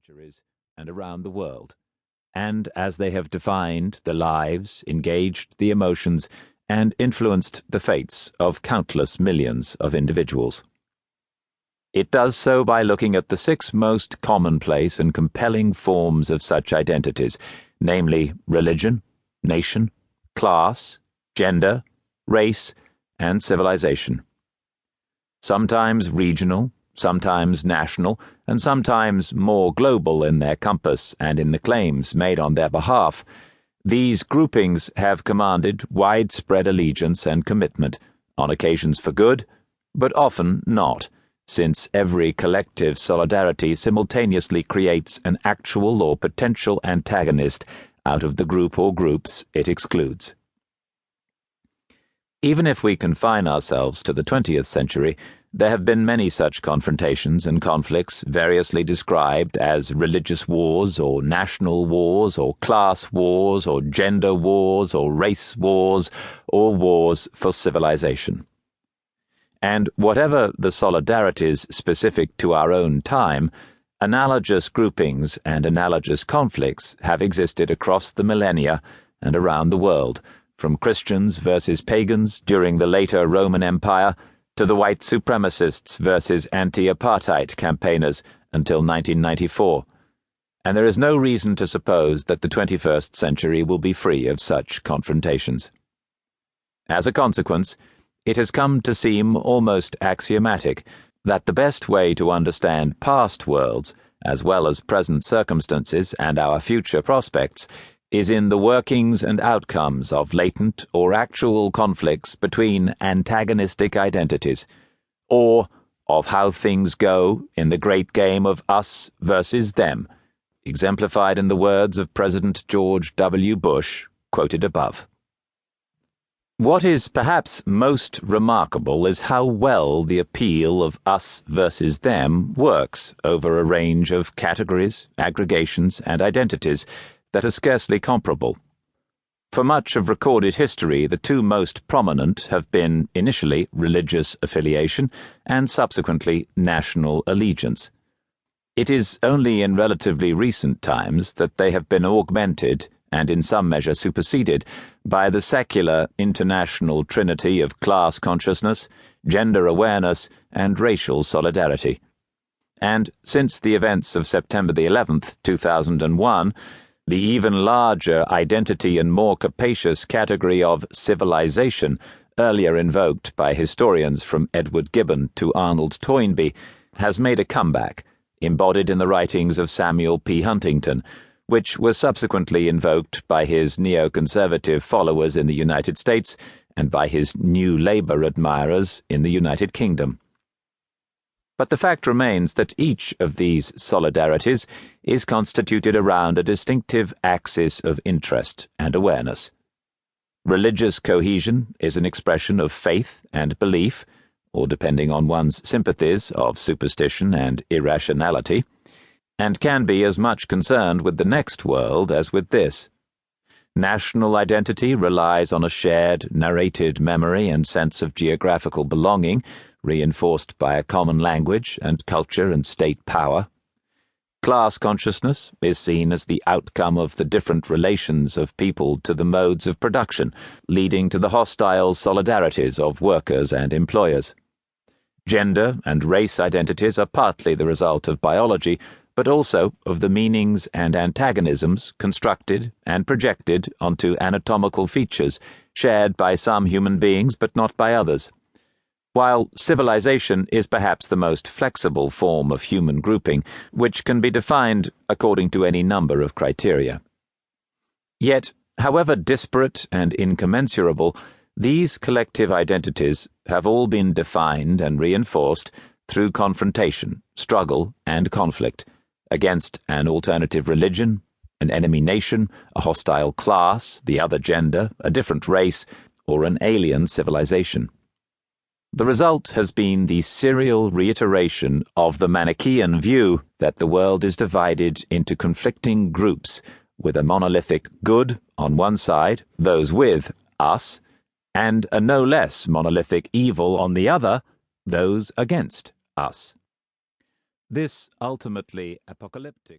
centuries and around the world, and as they have defined the lives, engaged the emotions, and influenced the fates of countless millions of individuals. It does so by looking at the 6 most commonplace and compelling forms of such identities, namely religion, nation, class, gender, race, and civilization. Sometimes regional, sometimes national, and sometimes more global in their compass and in the claims made on their behalf, these groupings have commanded widespread allegiance and commitment, on occasions for good, but often not, since every collective solidarity simultaneously creates an actual or potential antagonist out of the group or groups it excludes. Even if we confine ourselves to the 20th century, there have been many such confrontations and conflicts variously described as religious wars or national wars or class wars or gender wars or race wars or wars for civilization. And whatever the solidarities specific to our own time, analogous groupings and analogous conflicts have existed across the millennia and around the world, from Christians versus pagans during the later Roman Empire to the white supremacists versus anti-apartheid campaigners until 1994, and there is no reason to suppose that the 21st century will be free of such confrontations. As a consequence, it has come to seem almost axiomatic that the best way to understand past worlds, as well as present circumstances and our future prospects, is in the workings and outcomes of latent or actual conflicts between antagonistic identities, or of how things go in the great game of us versus them, exemplified in the words of President George W. Bush, quoted above. What is perhaps most remarkable is how well the appeal of us versus them works over a range of categories, aggregations, and identities that are scarcely comparable. For much of recorded history, the 2 most prominent have been initially religious affiliation and subsequently national allegiance. It is only in relatively recent times that they have been augmented and in some measure superseded by the secular international trinity of class consciousness, gender awareness, and racial solidarity. And since the events of September the 11th, 2001, the even larger identity and more capacious category of civilization, earlier invoked by historians from Edward Gibbon to Arnold Toynbee, has made a comeback, embodied in the writings of Samuel P. Huntington, which was subsequently invoked by his neoconservative followers in the United States and by his New Labour admirers in the United Kingdom. But the fact remains that each of these solidarities is constituted around a distinctive axis of interest and awareness. Religious cohesion is an expression of faith and belief, or depending on one's sympathies, of superstition and irrationality, and can be as much concerned with the next world as with this. National identity relies on a shared, narrated memory and sense of geographical belonging, reinforced by a common language and culture and state power. Class consciousness is seen as the outcome of the different relations of people to the modes of production, leading to the hostile solidarities of workers and employers. Gender and race identities are partly the result of biology, but also of the meanings and antagonisms constructed and projected onto anatomical features shared by some human beings but not by others. While civilization is perhaps the most flexible form of human grouping, which can be defined according to any number of criteria. Yet, however disparate and incommensurable, these collective identities have all been defined and reinforced through confrontation, struggle, and conflict against an alternative religion, an enemy nation, a hostile class, the other gender, a different race, or an alien civilization. The result has been the serial reiteration of the Manichaean view that the world is divided into conflicting groups, with a monolithic good on one side, those with us, and a no less monolithic evil on the other, those against us. This ultimately apocalyptic